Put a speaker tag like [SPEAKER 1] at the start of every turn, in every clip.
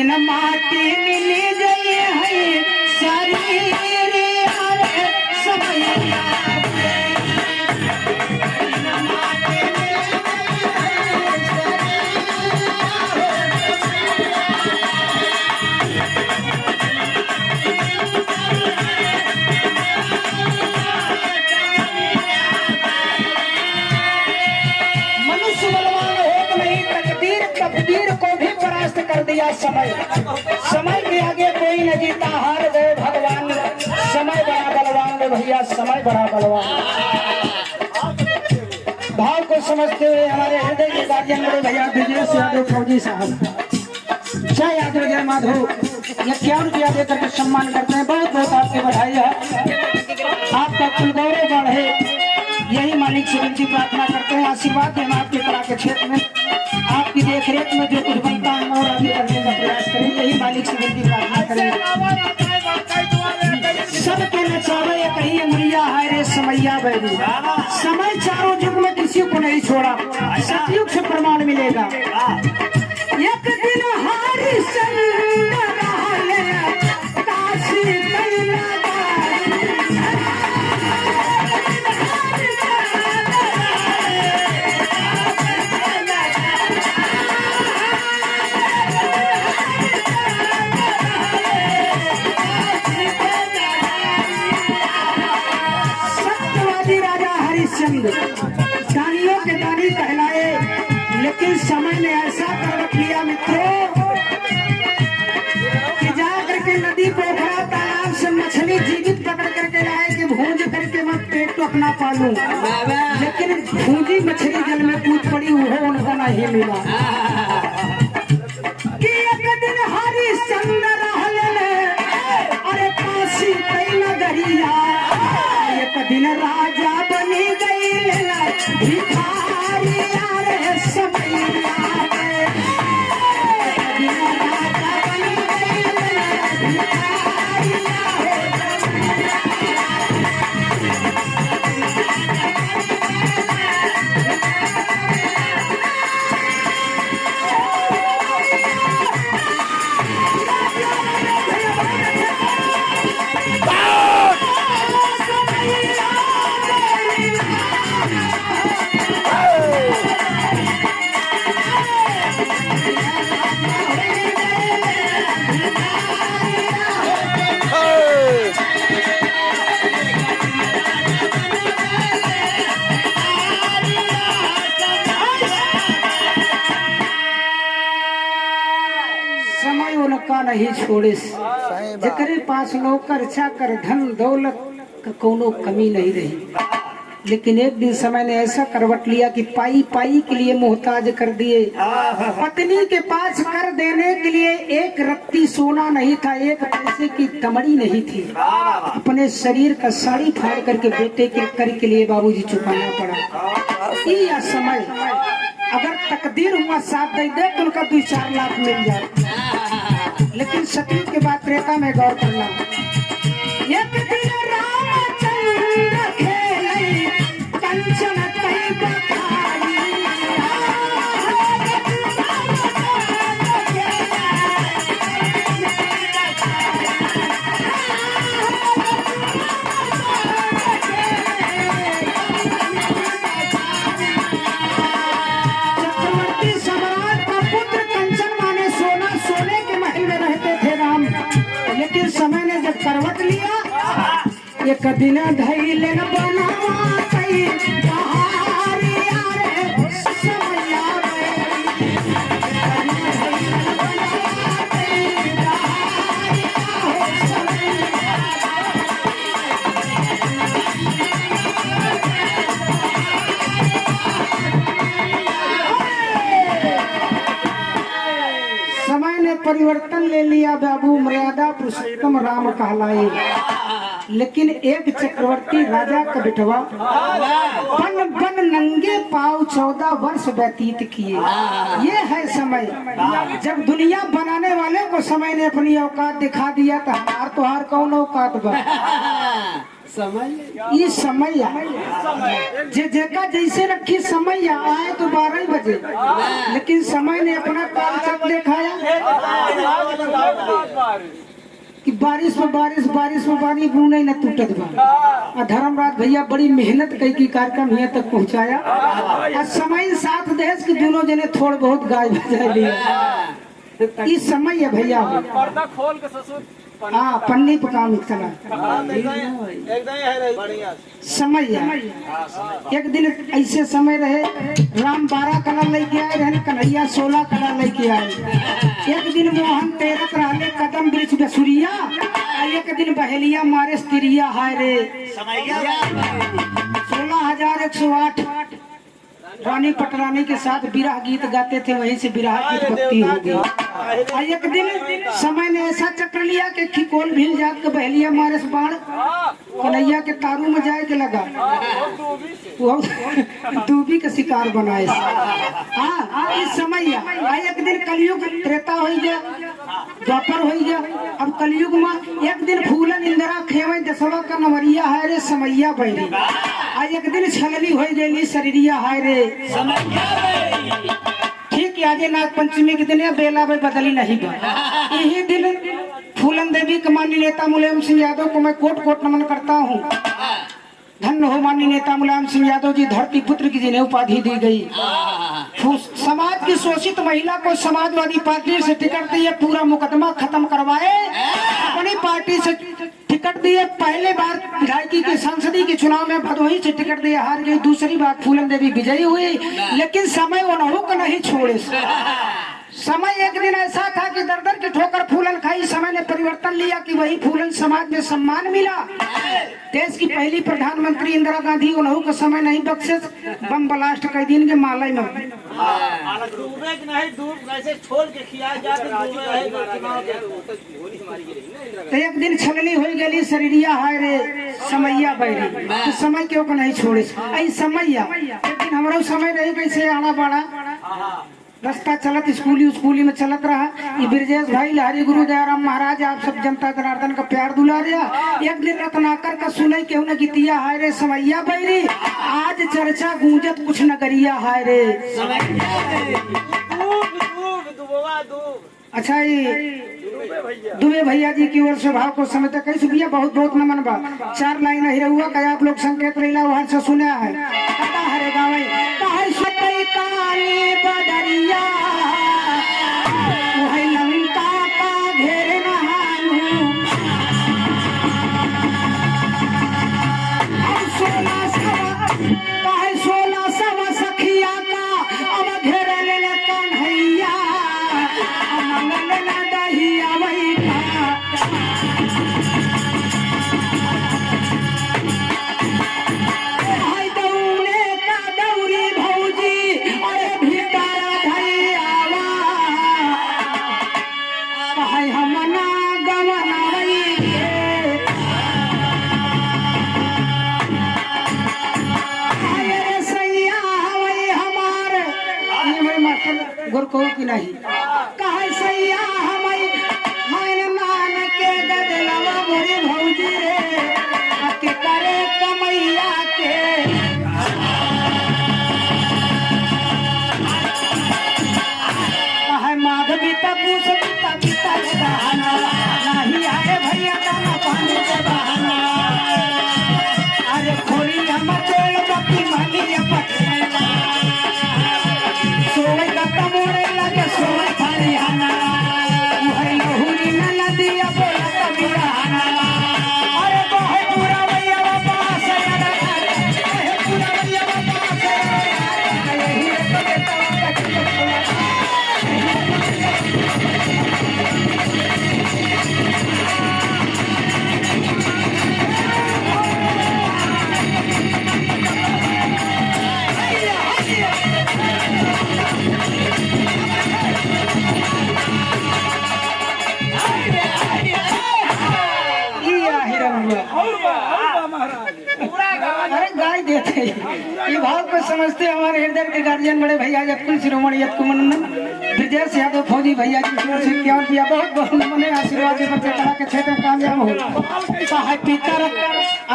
[SPEAKER 1] दिन माटी मिली गई है शरीर अरे समैया कर दिया समय समय के आगे कोई न जीता हार गए भगवान समय बड़ा बलवान रे भैया समय बड़ा बलवान भाव को समझते हुए हमारे हृदय के गार्जियन बड़े भैया ब्रजेश यादव फौजी साहब जय यादव जय माधव 51 रुपया देकर के सम्मान करते हैं। बहुत बहुत आपकी बधाई है आपका कुल गौरव बढ़े यही मालिक से विनती प्रार्थना करते हैं आशीर्वाद देना आपके कला के क्षेत्र में आपकी देखरेख में जो कुछ बनता है और अभी करने का प्रयास करें यही मालिक से विनती प्रार्थना करें। सबके नचावे कहीं अंगुलिया है रे समैया बैरी समय चारों युग में किसी को नहीं छोड़ा सतयुग से प्रमाण मिलेगा। एक दिन हरिश्चंद्र काशी दानियों के दानी कहलाए लेकिन समय ने ऐसा कर लिया मित्रों कि जाकर के नदी पोखरा तालाब से मछली जीवित पकड़ करके लाए कि भूंज करके मैं पेट तो अपना पालूं लेकिन भूंजी मछली जल में कूद पड़ी वो उनको नहीं मिला कि एक दिन हरिश्चंद्र अरे काशी कई नगरिया एक दिन राजा बनी गई भिखारी रे समैया राजा बनी गई भिखारी नहीं छोड़े जकरे पास नौकर चाकर धन दौलत का कोनो कमी नहीं रही लेकिन एक दिन समय ने ऐसा करवट लिया कि पाई पाई के लिए मोहताज कर दिए। पत्नी के पास कर देने के लिए एक रत्ती सोना नहीं था एक पैसे की दमड़ी नहीं थी अपने शरीर का साड़ी फाड़ करके बेटे के कर के लिए बाबूजी चुकाना पड़ा। यह समय अगर तकदीर हुआ साथ दे दे तो उनका 2-4 लाख मिल जाए लेकिन सतयुग के बाद त्रेता में गौर करना एक दिन रामचंद्र खेले कंचन कई बखारी चक्रवर्ती सम्राट का पुत्र कंचन माने सोना सोने के महल में रहते थे राम लेकिन समय ने जब करवट लिया एक दिन धैल बनावा कई बहारी रे समैया समय ने परिवर्तन ले लिया बाबू मर्यादा पुरुषोत्तम राम कहलाए लेकिन एक चक्रवर्ती राजा का बिटवा बन बन नंगे पाव 14 वर्ष व्यतीत किए। ये है समय जब दुनिया बनाने वाले को समय ने अपनी औकात दिखा दिया तो हमार तुहार कौन औकात बा ये समय जेका जैसे रखी समय आए तो 12 बजे, लेकिन समय ने अपना काल चक दिखाया कि बारिश में बारिश बूंद न टूटत बा। धर्मराज भैया बड़ी मेहनत कई की कार्यक्रम यहाँ तक पहुँचाया। और समय साथ देश के दोनों जने थोड़ बहुत गाय बजा लिया। इस समय है भैया पर्दा खोल के ससुर हाँ पन्नी पे काम चला समय एक दिन ऐसे समय रहे राम 12 कलर लेके आए रहे, कन्हैया 16 कलर लेके आए। एक दिन मोहन तेरत रहले कदम वृक्ष बसुरिया, एक दिन बहेलिया मारे स्त्रिया हाय रे 16,108 रानी पटरानी के साथ विरह गीत गाते थे, वहीं से विरह गीत भक्ति हो गई। एक दिन समय ने ऐसा चक्र लिया कि खिकोल भील जात के बहलिया मारे से बाण कन्हैया के तारू में जाए के लगा, वो दूबी का शिकार बनाए। हाँ इस समय एक दिन कलयुग त्रेता हो गया, द्वापर हो गया। अब कलयुग में एक दिन फूलन इंदिरा खेवे दसवा का नवरिया है रे समैया बैरी, एक दिन छलनी हो गई शरीरिया है रे ठीक है। आगे नाग पंचमी के दिन बेला भाई बदली नहीं बा। यही दिन फूलन देवी के माननीय नेता मुलायम सिंह यादव को मैं कोट कोट नमन करता हूँ। धन्य हो माननीय नेता मुलायम सिंह यादव जी, धरती पुत्र की जिन्हें उपाधि दी गई। समाज की शोषित महिला को समाजवादी पार्टी से टिकट दिए, पूरा मुकदमा खत्म करवाए, अपनी पार्टी से टिकट दिए। पहले बार विधायकी के सांसदी के चुनाव में भदोही से टिकट दिए, हार गई। दूसरी बार फूलन देवी विजयी हुई, लेकिन समय उन्होंने को नहीं छोड़े। समय एक दिन ऐसा था कि दर दर की ठोकर फूलन खाई, समय ने परिवर्तन लिया कि वही फूलन समाज में सम्मान मिला। देश की पहली प्रधानमंत्री इंदिरा गांधी उन्होंने को समय नहीं बख्शे, बम ब्लास्ट कई दिन के मालय में तो एक दिन छलनी हो गई शरीरिया हाय रे समैया बैरी, तो समय क्यों को नहीं छोड़े। आई समैया एक दिन हमारा समय रही कैसे आना बाड़ा रास्ता चलत स्कूली में चलत रहा। ये ब्रजेश भाई लहरी गुरु दयाराम महाराज आप सब जनता जनार्दन का प्यार दुलारिया। एक दिन रत्नाकर का सुनई केहू न गीतिया हाय रे समैया बैरी, आज चर्चा गूंजत कुछ नगरिया हाय रे। अच्छा ये दुबे भैया जी की ओर से भाव को समझते कई सुबिया बहुत बहुत नमन बा। 4 लाइन ही रहुआ कया आप लोग संकेत रहीला वहां से सुना है हरे गाँव काली बदरिया वही लंका का घेर नहानू 16 सखिया का अब घेर ले कन्हैया मंगल दहिया वही को की नहीं कहे सैया हमारे मान के गदलवा मोरी भौजी रे के करे कमैया के कहे माधवी तपूस बीता बहाना नहीं आए भैया दाना पानी के बहाना अरे खोरी हम तेल बत्ती महली पटना सोई गत्ता मोरे लगे सोई थारी हना उहई लहुरी न नदिया बोला कबीरा हना अरे बहे पूरा भैया पास यारा बहे पूरा भैया पास यारा यही तो बेटा गाय देते ये भाव को समझते हमारे हृदय के गार्जियन बड़े भैया यत्कुल शिरोमणि यत्कुमन ब्रजेश यादव फौजी भैया की ओर से क्या दिया बहुत बहुत नमन आशीर्वाद दे बच्चे कला के क्षेत्र में कामयाब हो कहा पीतर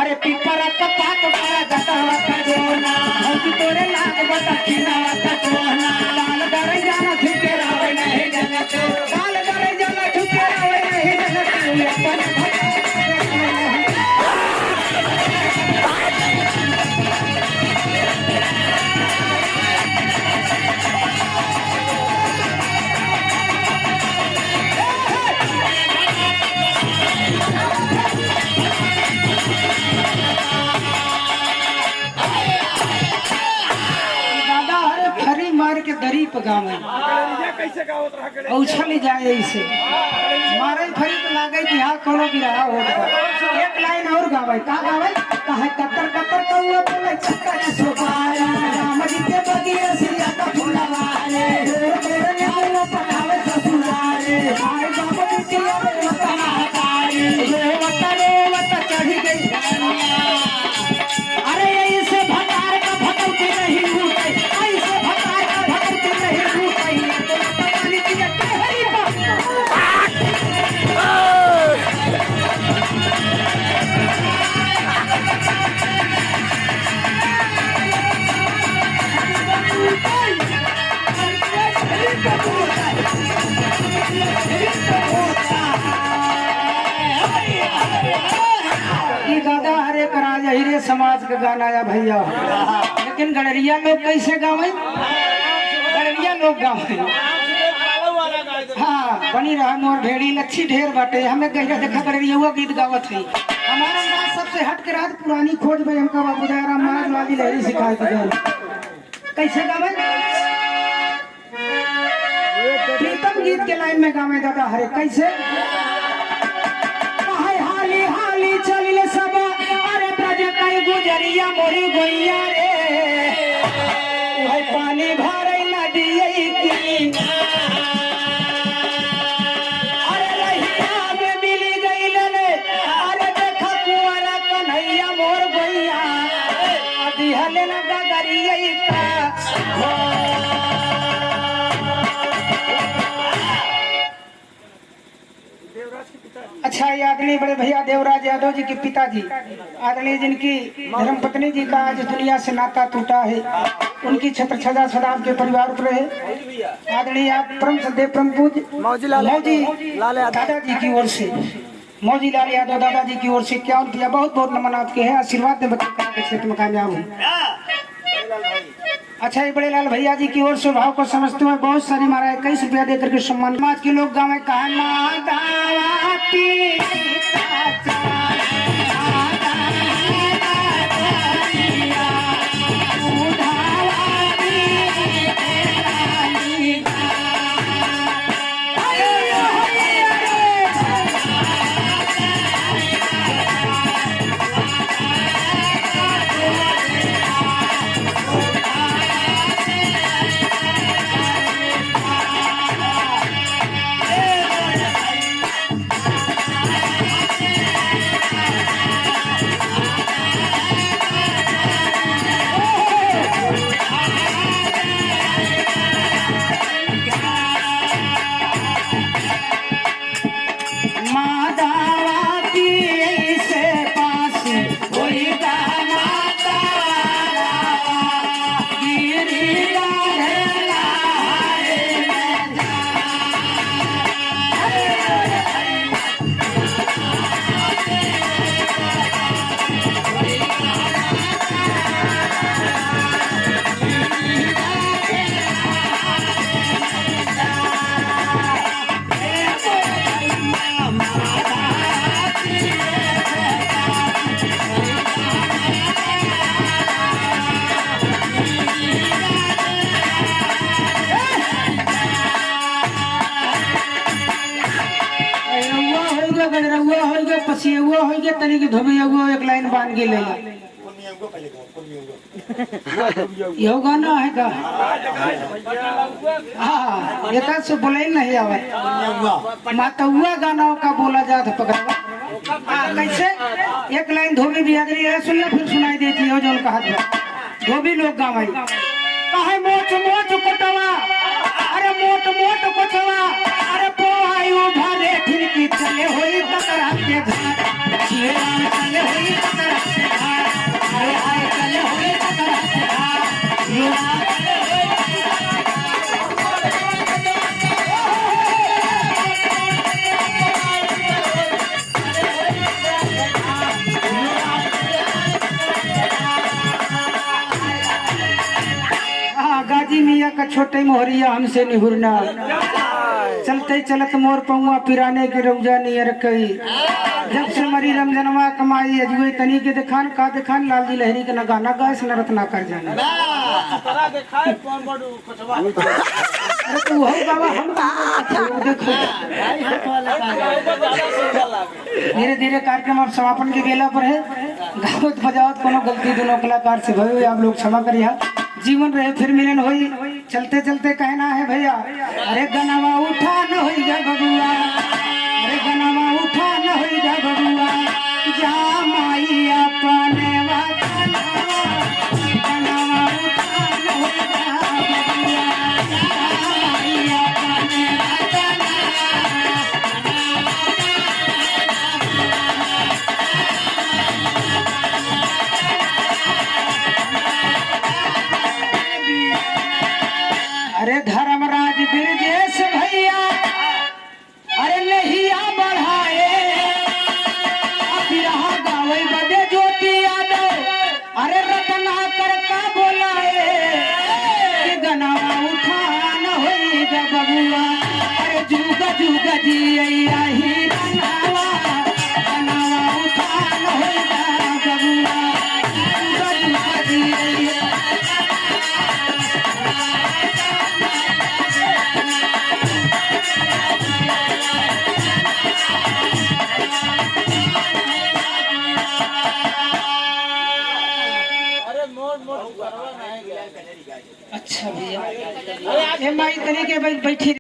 [SPEAKER 1] अरे पीपर का पात बड़ा जाता का जोना हम की तोरे लाग बता खिना का जोना लाल डरे जाना ठुके रावे नहीं जगत लाल डरे जाना ठुके रावे नहीं जगत दरी पे गाँव उछल जाए ऐसे मारे फरी तो लागे कि हाँ कोनो भी रहा हो एक लाइन और गावे का गावे कहे कतर कतर कौआ बोले चक्कर सुपारी राम जी के बगिया सिया का फुलवारे तेरे ने वो पकावे ससुरारे हाय बाबा जी के बतारी रे वता चढ़ी गई अरे ऐसे भकार का भटक नहीं उठे ऐसे भकार हिरे समाज का गाना या भैया लेकिन गड़रिया लोग कैसे गावे गड़रिया लोग गावे हाँ बनी रहा मोर भेड़ी लच्छी ढेर बाटे हमें कहीं देखा गड़रिया हुआ गीत गावत है हमारा बात सबसे हट के रात पुरानी खोज में हमका बाबू दयाराम महाराज लाली लहरी सिखाए थे कैसे गावे प्रीतम गीत के लाइन में गावे दादा हरे कैसे हाली हाली चलिले सब गुजरिया मोरी गोइया रे भाई पानी भरे नदिया की अरे रहिया में मिली गई ले अरे देखा कुंवरा कन्हैया मोर गोइया दिहले न गगरिया अच्छा ये आदरणीय बड़े भैया देवराज यादव जी के पिताजी आदरणीय जिनकी धर्म पत्नी जी का आज दुनिया से नाता टूटा है उनकी छत्र छजा सदा के परिवार पर है आदरणीय आप परम सदैव परम पूज्य मौजी दादाजी की ओर से मौजी लाल यादव दादाजी की ओर से क्या किया बहुत बहुत नमन आपके हैं आशीर्वाद दे बच्चे के क्षेत्र में कामयाब हो अच्छा ये बड़े लाल भैया जी की ओर से भाव को समझते हुए बहुत सारी महाराज 21 रुपया देकर के सम्मान समाज के लोग गाँव पसियुआ हो गया तनी के धोबियुआ एक लाइन बांध के ले यो गाना है का हाँ ये तो से बोले नहीं आवे मातुआ गाना का बोला जाता पकड़वा कैसे एक लाइन धोबी बिहारी है सुन ले फिर सुनाई देती हो जो कहा धोबी लोग गावे काहे मोच मोच कोटवा अरे मोट मोट कोचवा अरे पोहायु भरे ठिनकी चले होई कतरा के घाट श्री राम चले होई कतरा के घाट हाय हाय चले होई कतरा के घाट श्री राम चले होई गाजी मियाँ का छोटे मोहरिया हमसे निहुरना चलते चलत मोर पौआ पिराने के रौजा नियर कई जब से मरी रमजनवा कमाई अजुए तनी के दिखान का दिखान लाल जी लहरी के न गाना गायस न रत्ना कर जाने अरे तू हो बाबा हम देखो धीरे धीरे कार्यक्रम अब समापन के बेला पर है गावत बजावत कोनो गलती दोनों कलाकार से भय आप लोग क्षमा करिए जीवन रहे फिर मिलन होई चलते चलते कहना है भैया अरे गनवा उठा न होई जा बबुआ अरे गनवा उठा न होई जा बबुआ जा माई अपने वतनवा गनवा उठा न होई जा बबुआ जा माई अपने वतनवा अरे धर्मराज बिरजेश भैया अरे नहिया बढ़ाए बिरहा गावे बदे ज्योति यादव अरे रत्नाकर का बोलाए कि गनावा उठा न होई गा बबुआ अरे जुग जुग जिया ही गनावा गनावा उठा न होई गा बबुआ जुग जुग जिया अच्छा भैया माई तरीके बैठी